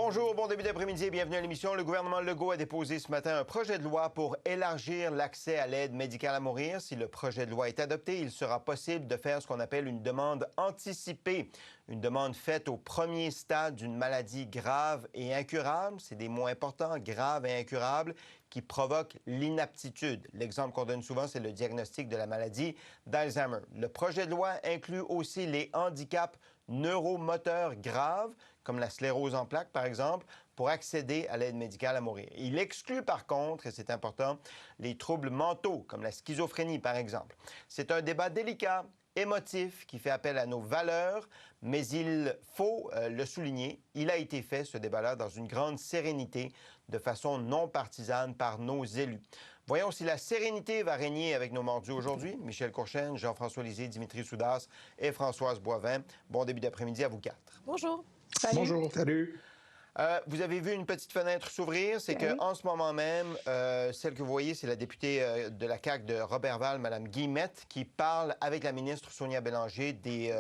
Bonjour, bon début d'après-midi et bienvenue à l'émission. Le gouvernement Legault a déposé ce matin un projet de loi pour élargir l'accès à l'aide médicale à mourir. Si le projet de loi est adopté, il sera possible de faire ce qu'on appelle une demande anticipée. Une demande faite au premier stade d'une maladie grave et incurable. C'est des mots importants, grave et incurable, qui provoquent l'inaptitude. L'exemple qu'on donne souvent, c'est le diagnostic de la maladie d'Alzheimer. Le projet de loi inclut aussi les handicaps neuromoteurs graves, comme la sclérose en plaques, par exemple, pour accéder à l'aide médicale à mourir. Il exclut, par contre, et c'est important, les troubles mentaux, comme la schizophrénie, par exemple. C'est un débat délicat, émotif, qui fait appel à nos valeurs, mais il faut le souligner, il a été fait, ce débat-là, dans une grande sérénité, de façon non partisane par nos élus. Voyons si la sérénité va régner avec nos mordus aujourd'hui. Michel Courchaine, Jean-François Lisée, Dimitri Soudas et Françoise Boivin. Bon début d'après-midi à vous quatre. Bonjour. Salut. Bonjour. Salut. Vous avez vu une petite fenêtre s'ouvrir. C'est qu'en ce moment même, celle que vous voyez, c'est la députée de la CAQ de Roberval, Mme Guillemette, qui parle avec la ministre Sonia Bélanger des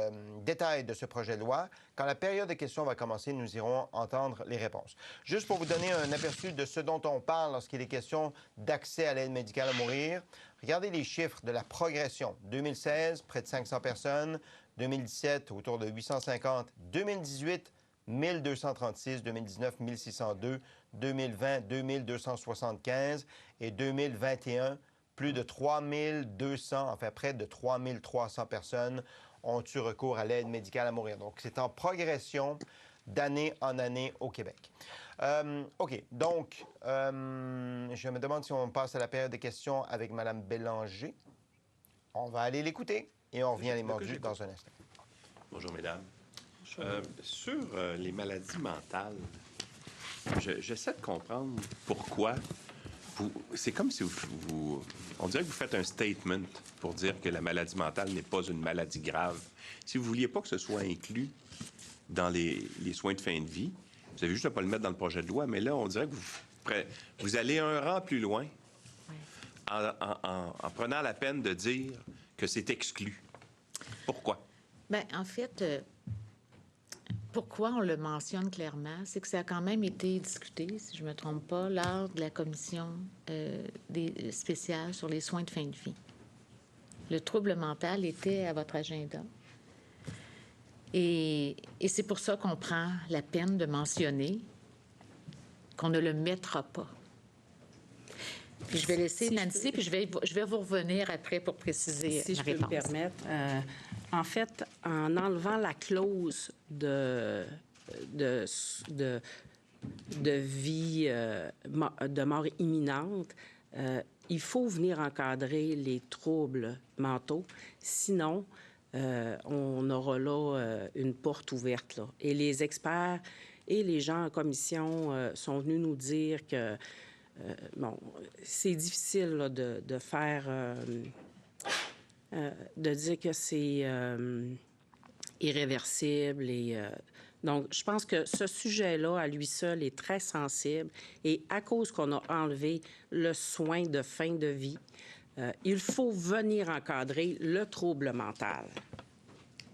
détails de ce projet de loi. Quand la période de questions va commencer, nous irons entendre les réponses. Juste pour vous donner un aperçu de ce dont on parle lorsqu'il est question d'accès à l'aide médicale à mourir, regardez les chiffres de la progression. 2016, près de 500 personnes. 2017, autour de 850. 2018, 1236, 2019, 1602, 2020, 2275 et 2021, plus de 3200, enfin près de 3300 personnes ont eu recours à l'aide médicale à mourir. Donc, c'est en progression d'année en année au Québec. OK. Donc, je me demande si on passe à la période de questions avec Mme Bélanger. On va aller l'écouter et on revient à les mordus dans un instant. Bonjour, mesdames. Sur les maladies mentales, j'essaie de comprendre pourquoi c'est comme si on dirait que vous faites un statement pour dire que la maladie mentale n'est pas une maladie grave. Si vous ne vouliez pas que ce soit inclus dans les soins de fin de vie, vous avez juste à pas le mettre dans le projet de loi, mais là, on dirait que vous allez un rang plus loin en prenant la peine de dire que c'est exclu. Pourquoi? Bien, en fait, pourquoi on le mentionne clairement, c'est que ça a quand même été discuté, si je ne me trompe pas, lors de la commission spéciale sur les soins de fin de vie. Le trouble mental était à votre agenda. Et c'est pour ça qu'on prend la peine de mentionner qu'on ne le mettra pas. Puis je vais laisser Nancy, puis je vais vous revenir après pour préciser si ma je peux réponse. me permettre. En fait, en enlevant la clause de vie, de mort imminente, il faut venir encadrer les troubles mentaux. Sinon, on aura là une porte ouverte. Là. Et les experts et les gens en commission sont venus nous dire que bon, c'est difficile là, de faire... de dire que c'est irréversible. Donc, je pense que ce sujet-là, à lui seul, est très sensible. Et à cause qu'on a enlevé le soin de fin de vie, il faut venir encadrer le trouble mental.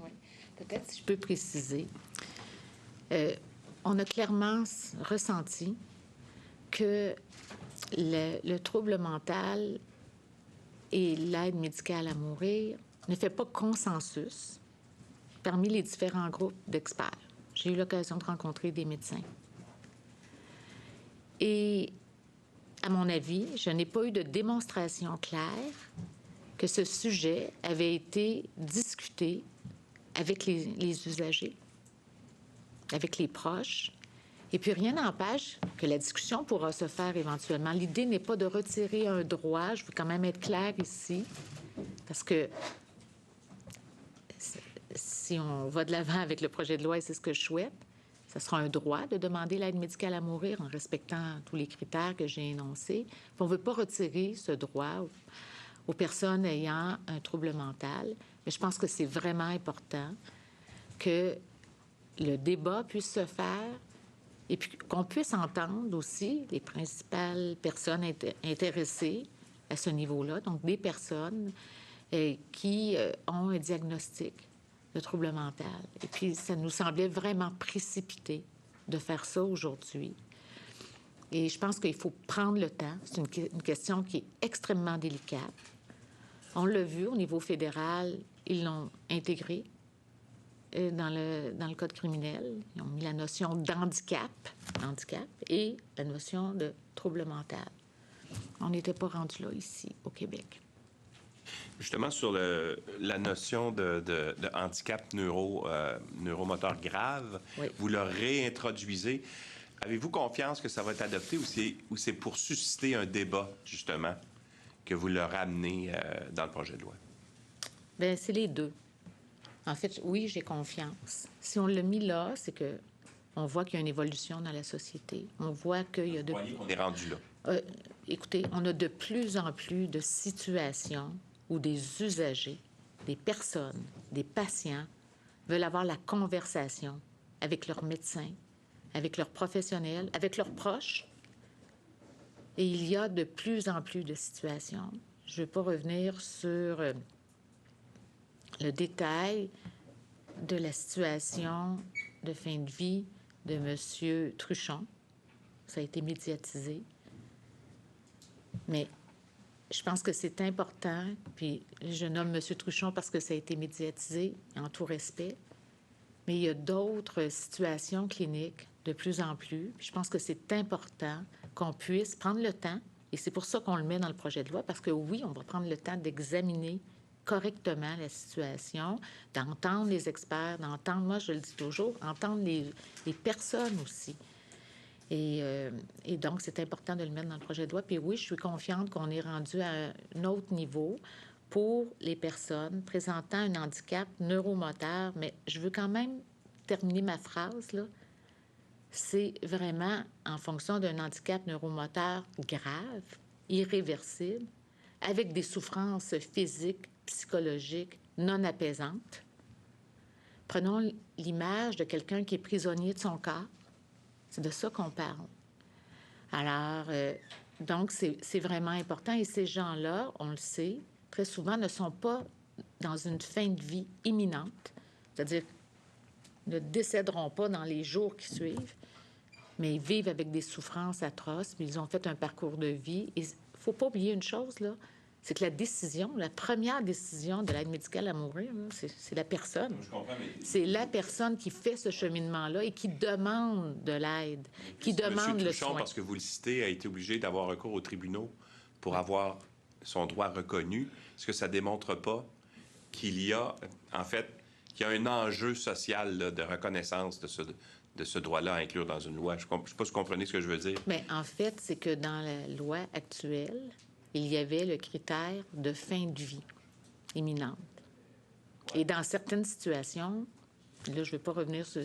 Oui. Peut-être si je peux préciser. On a clairement ressenti que le trouble mental et l'aide médicale à mourir ne fait pas consensus parmi les différents groupes d'experts. J'ai eu l'occasion de rencontrer des médecins. Et, à mon avis, je n'ai pas eu de démonstration claire que ce sujet avait été discuté avec les usagers, avec les proches. Et puis, rien n'empêche que la discussion pourra se faire éventuellement. L'idée n'est pas de retirer un droit. Je veux quand même être claire ici, parce que si on va de l'avant avec le projet de loi, et c'est ce que je souhaite, ce sera un droit de demander l'aide médicale à mourir en respectant tous les critères que j'ai énoncés. Puis on ne veut pas retirer ce droit aux personnes ayant un trouble mental. Mais je pense que c'est vraiment important que le débat puisse se faire et puis qu'on puisse entendre aussi les principales personnes intéressées à ce niveau-là, donc des personnes qui ont un diagnostic de trouble mental. Et puis, ça nous semblait vraiment précipité de faire ça aujourd'hui. Et je pense qu'il faut prendre le temps. C'est une question qui est extrêmement délicate. On l'a vu au niveau fédéral, ils l'ont intégré dans le code criminel. Ils ont mis la notion handicap et la notion de trouble mental. On n'était pas rendu là ici, au Québec. Justement, sur la notion de handicap neuromoteur grave, Oui. vous le réintroduisez. Avez-vous confiance que ça va être adopté ou c'est pour susciter un débat, justement, que vous le ramenez dans le projet de loi? Bien, c'est les deux. En fait, oui, j'ai confiance. Si on l'a mis là, c'est que on voit qu'il y a une évolution dans la société. On voit qu'il y a de... Vous voyez qu'on est rendu là. Écoutez, on a de plus en plus de situations où des usagers, des personnes, des patients veulent avoir la conversation avec leur médecin, avec leurs professionnels, avec leurs proches. Et il y a de plus en plus de situations. Je ne vais pas revenir sur le détail de la situation de fin de vie de M. Truchon. Ça a été médiatisé. Mais je pense que c'est important, puis je nomme M. Truchon parce que ça a été médiatisé, en tout respect, mais il y a d'autres situations cliniques de plus en plus. Puis je pense que c'est important qu'on puisse prendre le temps, et c'est pour ça qu'on le met dans le projet de loi, parce que oui, on va prendre le temps d'examiner correctement la situation, d'entendre les experts, d'entendre, moi je le dis toujours, entendre les personnes aussi. Et donc, c'est important de le mettre dans le projet de loi. Puis oui, je suis confiante qu'on est rendu à un autre niveau pour les personnes présentant un handicap neuromoteur. Mais je veux quand même terminer ma phrase, là. C'est vraiment en fonction d'un handicap neuromoteur grave, irréversible, avec des souffrances physiques, psychologiques non apaisantes. Prenons l'image de quelqu'un qui est prisonnier de son corps. C'est de ça qu'on parle. Alors, donc, c'est vraiment important. Et ces gens-là, on le sait, très souvent ne sont pas dans une fin de vie imminente, c'est-à-dire ne décéderont pas dans les jours qui suivent, mais ils vivent avec des souffrances atroces, mais ils ont fait un parcours de vie. Il ne faut pas oublier une chose, là, c'est que la première décision de l'aide médicale à mourir, c'est la personne. Je comprends, mais... C'est la personne qui fait ce cheminement-là et qui demande de l'aide, qui demande le soin. Parce que vous le citez, a été obligé d'avoir recours aux tribunaux pour avoir son droit reconnu. Est-ce que ça ne démontre pas qu'il y a, en fait, qu'il y a un enjeu social là, de reconnaissance de ce droit-là à inclure dans une loi? Je ne sais pas si vous comprenez ce que je veux dire. Mais en fait, c'est que dans la loi actuelle, il y avait le critère de fin de vie imminente. Et dans certaines situations, là, je ne vais pas revenir sur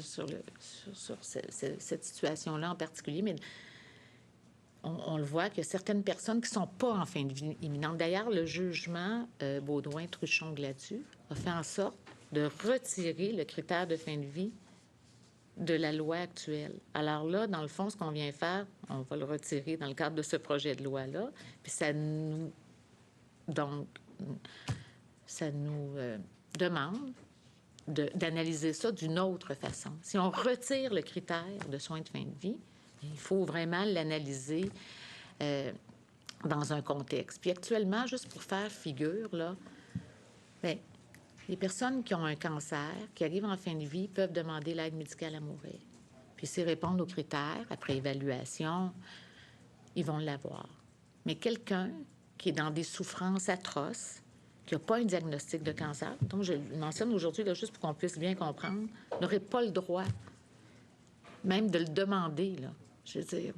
cette situation-là en particulier, mais on le voit qu'il y a certaines personnes qui ne sont pas en fin de vie imminente. D'ailleurs, le jugement Baudouin-Truchon-Gladu a fait en sorte de retirer le critère de fin de vie de la loi actuelle. Alors là, dans le fond, ce qu'on vient faire, on va le retirer dans le cadre de ce projet de loi-là, puis ça nous... Donc, ça nous demande d'analyser ça d'une autre façon. Si on retire le critère de soins de fin de vie, il faut vraiment l'analyser dans un contexte. Puis actuellement, juste pour faire figure, là, bien, les personnes qui ont un cancer, qui arrivent en fin de vie, peuvent demander l'aide médicale à mourir. Puis s'ils répondent aux critères, après évaluation, ils vont l'avoir. Mais quelqu'un qui est dans des souffrances atroces, qui n'a pas un diagnostic de cancer, donc je le mentionne aujourd'hui, là, juste pour qu'on puisse bien comprendre, n'aurait pas le droit même de le demander, là, je veux dire.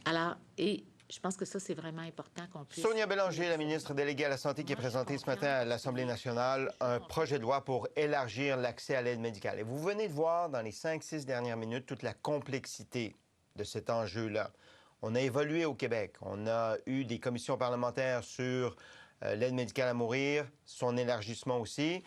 Alors, et je pense que ça, c'est vraiment important qu'on puisse... Sonia Bélanger, la ministre déléguée à la Santé, qui est présentée ce matin à l'Assemblée nationale un projet de loi pour élargir l'accès à l'aide médicale. Et vous venez de voir dans les 5-6 dernières minutes toute la complexité de cet enjeu-là. On a évolué au Québec. On a eu des commissions parlementaires sur l'aide médicale à mourir, son élargissement aussi.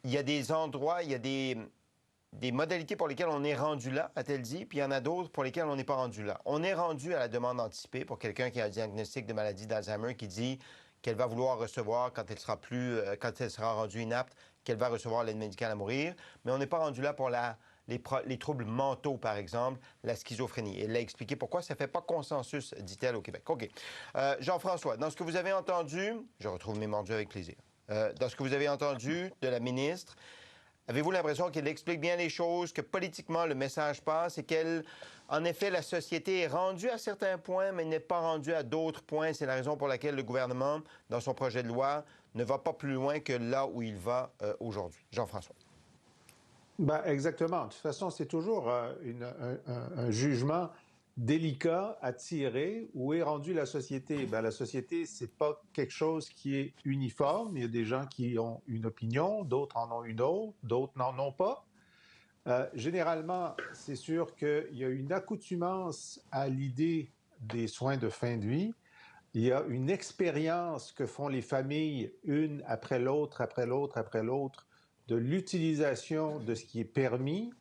Il y a des endroits, il y a des modalités pour lesquelles on est rendu là, a-t-elle dit, puis il y en a d'autres pour lesquelles on n'est pas rendu là. On est rendu à la demande anticipée pour quelqu'un qui a un diagnostic de maladie d'Alzheimer qui dit qu'elle va vouloir recevoir quand elle sera rendue inapte, qu'elle va recevoir l'aide médicale à mourir. Mais on n'est pas rendu là pour la les troubles mentaux, par exemple, la schizophrénie. Elle a expliqué pourquoi ça ne fait pas consensus, dit-elle, au Québec. OK. Jean-François, dans ce que vous avez entendu, je retrouve mes mordus avec plaisir, dans ce que vous avez entendu de la ministre, avez-vous l'impression qu'elle explique bien les choses, que politiquement, le message passe et qu'elle, en effet, la société est rendue à certains points, mais n'est pas rendue à d'autres points? C'est la raison pour laquelle le gouvernement, dans son projet de loi, ne va pas plus loin que là où il va aujourd'hui. Jean-François. Ben, exactement. De toute façon, c'est toujours un jugement délicat à tirer. Où est rendue la société? Ben, la société, c'est pas quelque chose qui est uniforme. Il y a des gens qui ont une opinion, d'autres en ont une autre, d'autres n'en ont pas. Généralement, c'est sûr qu'il y a une accoutumance à l'idée des soins de fin de vie. Il y a une expérience que font les familles, une après l'autre, après l'autre, après l'autre, de l'utilisation de ce qui est permis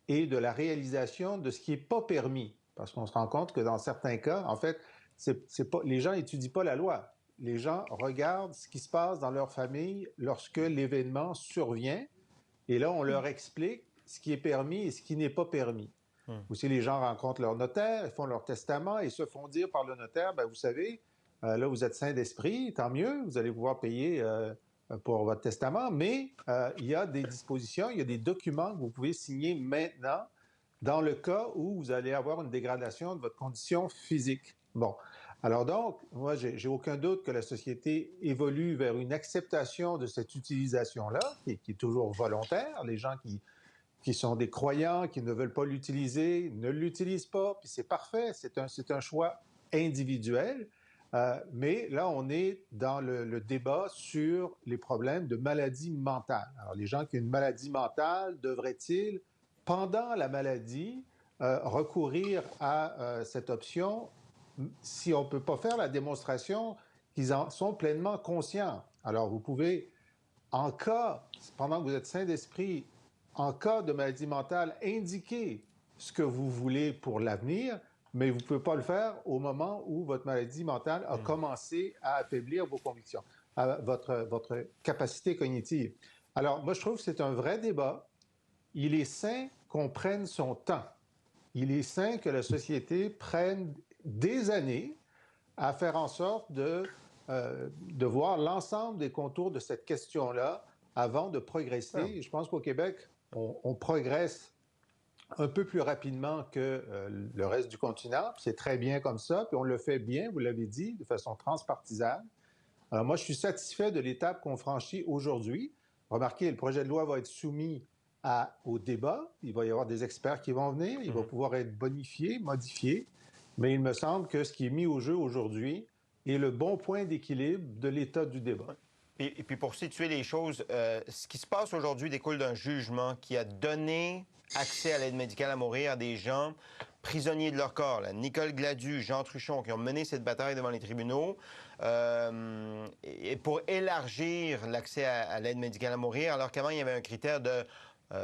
et de la réalisation de ce qui n'est pas permis. Parce qu'on se rend compte que dans certains cas, en fait, c'est pas, les gens n'étudient pas la loi. Les gens regardent ce qui se passe dans leur famille lorsque l'événement survient. Et là, on leur explique ce qui est permis et ce qui n'est pas permis. Aussi, les gens rencontrent leur notaire, ils font leur testament et se font dire par le notaire, ben, vous savez, là, vous êtes sain d'esprit, tant mieux, vous allez pouvoir payer pour votre testament, mais il y a des dispositions, il y a des documents que vous pouvez signer maintenant dans le cas où vous allez avoir une dégradation de votre condition physique. Bon. Alors donc, moi, j'ai aucun doute que la société évolue vers une acceptation de cette utilisation-là, qui est toujours volontaire. Les gens qui sont des croyants, qui ne veulent pas l'utiliser, ne l'utilisent pas, puis c'est parfait, c'est un choix individuel. Mais là, on est dans le débat sur les problèmes de maladie mentale. Alors, les gens qui ont une maladie mentale, devraient-ils, pendant la maladie, recourir à cette option si on ne peut pas faire la démonstration qu'ils en sont pleinement conscients? Alors, vous pouvez, en cas, pendant que vous êtes sain d'esprit, en cas de maladie mentale, indiquer ce que vous voulez pour l'avenir, mais vous ne pouvez pas le faire au moment où votre maladie mentale a commencé à affaiblir vos convictions, votre capacité cognitive. Alors, moi, je trouve que c'est un vrai débat. Il est sain qu'on prenne son temps. Il est sain que la société prenne des années à faire en sorte de voir l'ensemble des contours de cette question-là avant de progresser. Et je pense qu'au Québec, on progresse un peu plus rapidement que le reste du continent. C'est très bien comme ça, puis on le fait bien, vous l'avez dit, de façon transpartisane. Alors moi, je suis satisfait de l'étape qu'on franchit aujourd'hui. Remarquez, le projet de loi va être soumis au débat. Il va y avoir des experts qui vont venir. Il va pouvoir être bonifié, modifié. Mais il me semble que ce qui est mis au jeu aujourd'hui est le bon point d'équilibre de l'état du débat. Et puis pour situer les choses, ce qui se passe aujourd'hui découle d'un jugement qui a donné accès à l'aide médicale à mourir à des gens prisonniers de leur corps. Là. Nicole Gladu, Jean Truchon, qui ont mené cette bataille devant les tribunaux et pour élargir l'accès à l'aide médicale à mourir, alors qu'avant, il y avait un critère de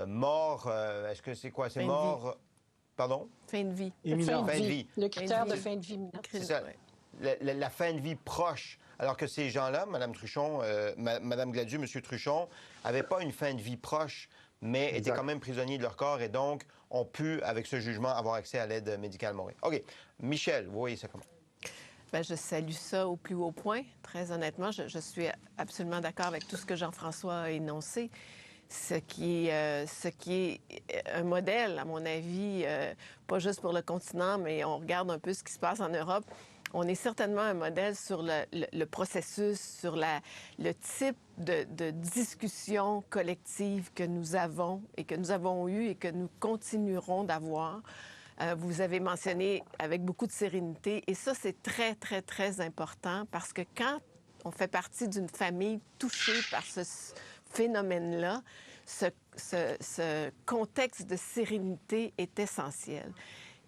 mort. Est-ce que c'est quoi? C'est mort... Pardon? Fin de vie. Imminent. Fin de vie. Le critère de fin de vie imminente. C'est ça. La fin de vie proche. Alors que ces gens-là, Mme Truchon, Mme Gladu, M. Truchon, n'avaient pas une fin de vie proche, mais étaient quand même prisonniers de leur corps et donc ont pu, avec ce jugement, avoir accès à l'aide médicale à mourir. OK. Michel, vous voyez ça comment? Bien, je salue ça au plus haut point. Très honnêtement, je suis absolument d'accord avec tout ce que Jean-François a énoncé. Ce qui est un modèle, à mon avis, pas juste pour le continent, mais on regarde un peu ce qui se passe en Europe. On est certainement un modèle sur le processus, sur le type de discussion collective que nous avons et que nous avons eu et que nous continuerons d'avoir. Vous avez mentionné avec beaucoup de sérénité, et ça, c'est très, très, très important parce que quand on fait partie d'une famille touchée par ce phénomène-là, ce contexte de sérénité est essentiel.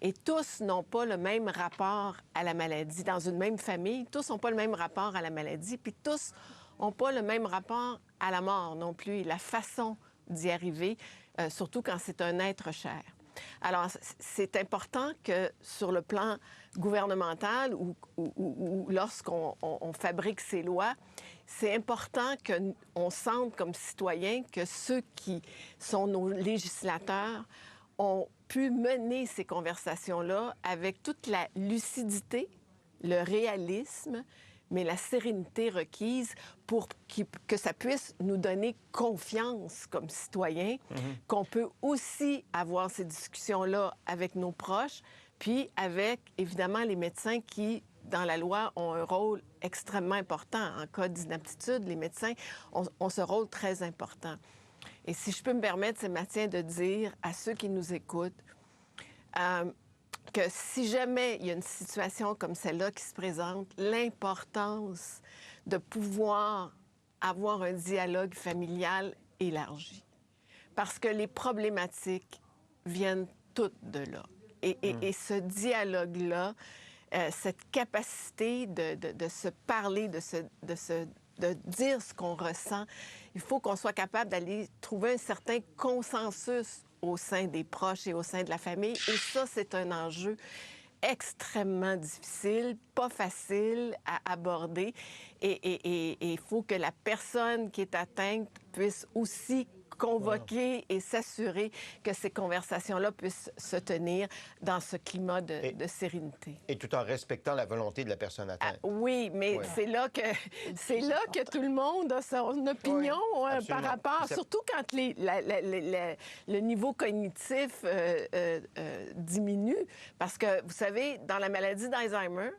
Et tous n'ont pas le même rapport à la maladie. Dans une même famille, tous n'ont pas le même rapport à la maladie, puis tous n'ont pas le même rapport à la mort non plus, et la façon d'y arriver, surtout quand c'est un être cher. Alors, c'est important que sur le plan gouvernemental ou lorsqu'on fabrique ces lois, c'est important qu'on sente comme citoyens que ceux qui sont nos législateurs ont pu mener ces conversations-là avec toute la lucidité, le réalisme, mais la sérénité requise pour que ça puisse nous donner confiance comme citoyens, qu'on peut aussi avoir ces discussions-là avec nos proches, puis avec, évidemment, les médecins qui, dans la loi, ont un rôle extrêmement important. En cas d'inaptitude, les médecins ont ce rôle très important. Et si je peux me permettre, Sébastien, de dire à ceux qui nous écoutent que si jamais il y a une situation comme celle-là qui se présente, l'importance de pouvoir avoir un dialogue familial élargi. Parce que les problématiques viennent toutes de là. Et ce dialogue-là, cette capacité de se parler, de dire ce qu'on ressent, il faut qu'on soit capable d'aller trouver un certain consensus au sein des proches et au sein de la famille. Et ça, c'est un enjeu extrêmement difficile, pas facile à aborder. Et il faut que la personne qui est atteinte puisse aussi convoquer et s'assurer que ces conversations-là puissent se tenir dans ce climat de sérénité. Et tout en respectant la volonté de la personne atteinte. Oui, mais c'est là que tout le monde a son opinion par rapport, surtout quand le niveau cognitif diminue. Parce que, vous savez, dans la maladie d'Alzheimer,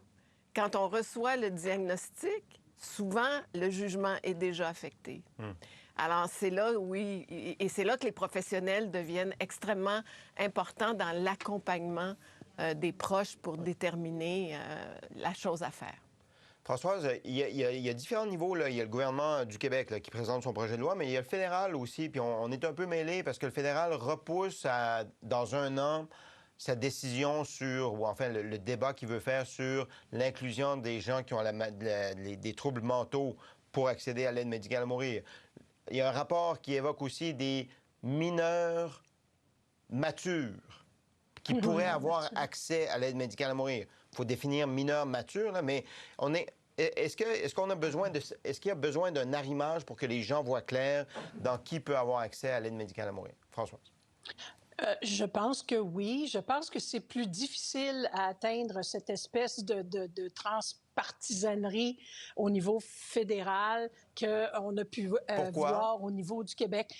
quand on reçoit le diagnostic, souvent, le jugement est déjà affecté. Alors, c'est là, oui, et c'est là que les professionnels deviennent extrêmement importants dans l'accompagnement des proches pour déterminer la chose à faire. Françoise, il y a différents niveaux. Là. Il y a le gouvernement du Québec là, qui présente son projet de loi, mais il y a le fédéral aussi. Puis on est un peu mêlés parce que le fédéral repousse dans un an sa décision sur, ou enfin le débat qu'il veut faire sur l'inclusion des gens qui ont des troubles mentaux pour accéder à l'aide médicale à mourir. Il y a un rapport qui évoque aussi des mineurs matures qui pourraient avoir accès à l'aide médicale à mourir. Il faut définir mineur mature, là, mais est-ce qu'il y a besoin d'un arrimage pour que les gens voient clair dans qui peut avoir accès à l'aide médicale à mourir? Françoise. Je pense que oui. Je pense que c'est plus difficile à atteindre cette espèce de transpartisanerie au niveau fédéral qu'on a pu voir au niveau du Québec.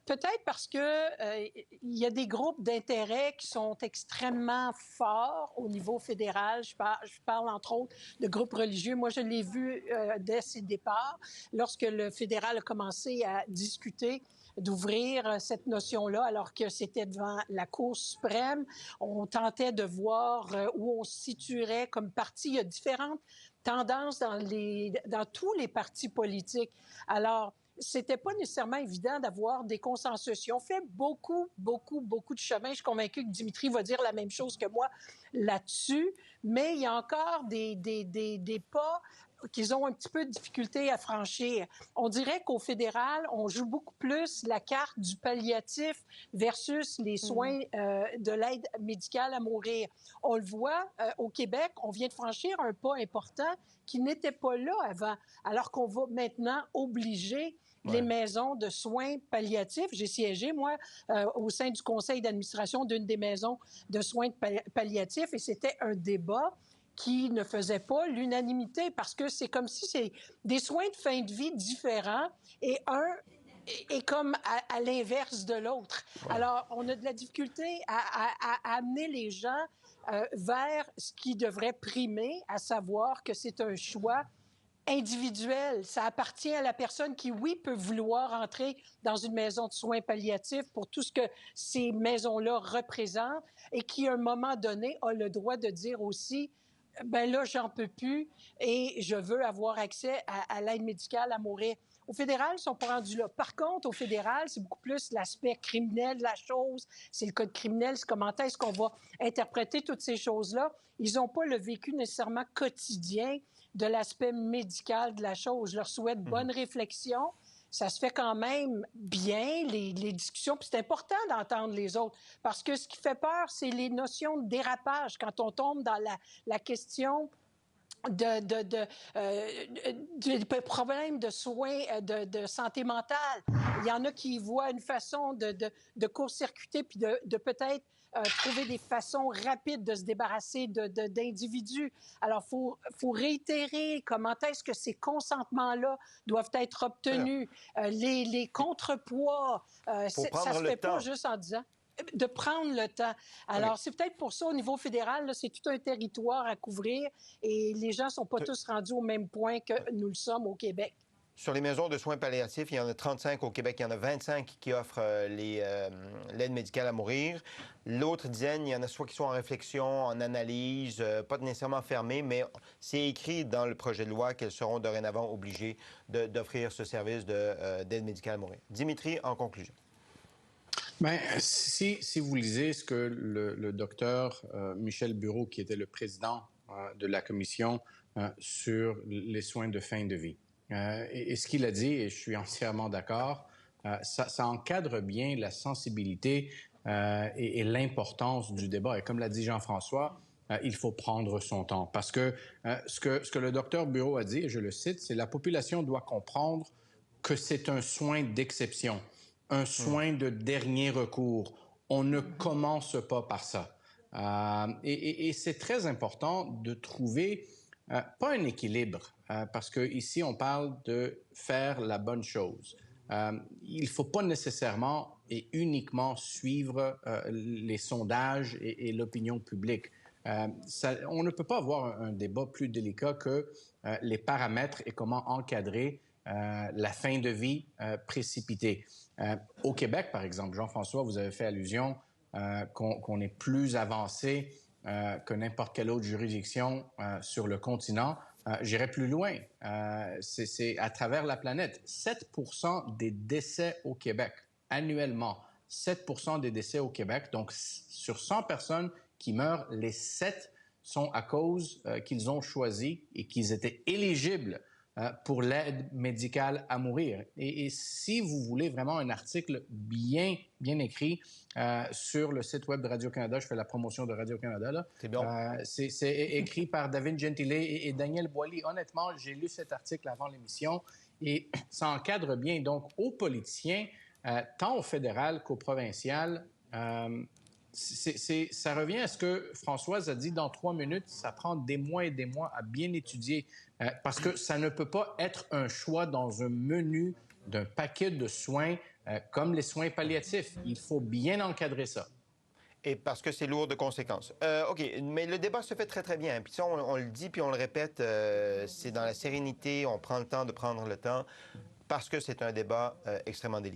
Peut-être parce que il y a des groupes d'intérêt qui sont extrêmement forts au niveau fédéral. Je parle entre autres de groupes religieux. Moi, je l'ai vu dès ses départs, lorsque le fédéral a commencé à discuter d'ouvrir cette notion-là, alors que c'était devant la Cour suprême. On tentait de voir où on se situerait comme parti. Il y a différentes tendances dans tous les partis politiques. Alors, c'était pas nécessairement évident d'avoir des consensus. Ils ont fait beaucoup de chemin. Je suis convaincue que Dimitri va dire la même chose que moi là-dessus, mais il y a encore des pas qu'ils ont un petit peu de difficulté à franchir. On dirait qu'au fédéral, on joue beaucoup plus la carte du palliatif versus les soins de l'aide médicale à mourir. On le voit, au Québec, on vient de franchir un pas important qui n'était pas là avant, alors qu'on va maintenant obliger les maisons de soins palliatifs. J'ai siégé, moi, au sein du conseil d'administration d'une des maisons de soins palliatifs, et c'était un débat qui ne faisait pas l'unanimité, parce que c'est comme si c'est des soins de fin de vie différents et un est comme à l'inverse de l'autre. Alors, on a de la difficulté à amener les gens vers ce qui devrait primer, à savoir que c'est un choix individuel. Ça appartient à la personne qui, oui, peut vouloir entrer dans une maison de soins palliatifs pour tout ce que ces maisons-là représentent et qui, à un moment donné, a le droit de dire aussi ben là, j'en peux plus et je veux avoir accès à l'aide médicale à mourir. Au fédéral, ils ne sont pas rendus là. Par contre, au fédéral, c'est beaucoup plus l'aspect criminel de la chose. C'est le code criminel, c'est comment est-ce qu'on va interpréter toutes ces choses-là. Ils n'ont pas le vécu nécessairement quotidien de l'aspect médical de la chose. Je leur souhaite bonne réflexion. Ça se fait quand même bien, les discussions. Puis c'est important d'entendre les autres. Parce que ce qui fait peur, c'est les notions de dérapage. Quand on tombe dans la question des problèmes de soins de santé mentale. Il y en a qui voient une façon de court-circuiter puis de peut-être trouver des façons rapides de se débarrasser d'individus. Alors, faut réitérer comment est-ce que ces consentements-là doivent être obtenus. Les contrepoids, ça se fait pas juste en disant de prendre le temps. Alors, c'est peut-être pour ça, au niveau fédéral, là, c'est tout un territoire à couvrir et les gens ne sont pas tous rendus au même point que nous le sommes au Québec. Sur les maisons de soins palliatifs, il y en a 35 au Québec. Il y en a 25 qui offrent l'aide médicale à mourir. L'autre dizaine, il y en a soit qui sont en réflexion, en analyse, pas nécessairement fermées, mais c'est écrit dans le projet de loi qu'elles seront dorénavant obligées d'offrir ce service d'aide médicale à mourir. Dimitri, en conclusion. Bien, si vous lisez ce que le docteur Michel Bureau, qui était le président de la commission sur les soins de fin de vie, et ce qu'il a dit, et je suis entièrement d'accord, ça encadre bien la sensibilité et l'importance du débat. Et comme l'a dit Jean-François, il faut prendre son temps. Parce que ce que le docteur Bureau a dit, et je le cite, c'est « La population doit comprendre que c'est un soin d'exception. Un soin de dernier recours. On ne commence pas par ça. Et c'est très important de trouver pas un équilibre, parce qu'ici, on parle de faire la bonne chose. Il ne faut pas nécessairement et uniquement suivre les sondages et l'opinion publique. On ne peut pas avoir un débat plus délicat que les paramètres et comment encadrer la fin de vie précipitée. Au Québec, par exemple, Jean-François, vous avez fait allusion qu'on est plus avancé que n'importe quelle autre juridiction sur le continent. J'irai plus loin. C'est à travers la planète. 7 des décès au Québec, annuellement, 7 des décès au Québec. Donc, sur 100 personnes qui meurent, les 7 sont à cause qu'ils ont choisi et qu'ils étaient éligibles pour l'aide médicale à mourir. Et si vous voulez vraiment un article bien écrit sur le site web de Radio-Canada, je fais la promotion de Radio-Canada, là. C'est bon. C'est écrit par David Gentile et Daniel Boily. Honnêtement, j'ai lu cet article avant l'émission et ça encadre bien. Donc, aux politiciens, tant au fédéral qu'au provincial, ça revient à ce que Françoise a dit dans 3 minutes. Ça prend des mois et des mois à bien étudier parce que ça ne peut pas être un choix dans un menu d'un paquet de soins comme les soins palliatifs. Il faut bien encadrer ça. Et parce que c'est lourd de conséquences. OK, mais le débat se fait très, très bien. Puis ça, on le dit, puis on le répète, c'est dans la sérénité, on prend le temps de prendre le temps, parce que c'est un débat extrêmement délicat.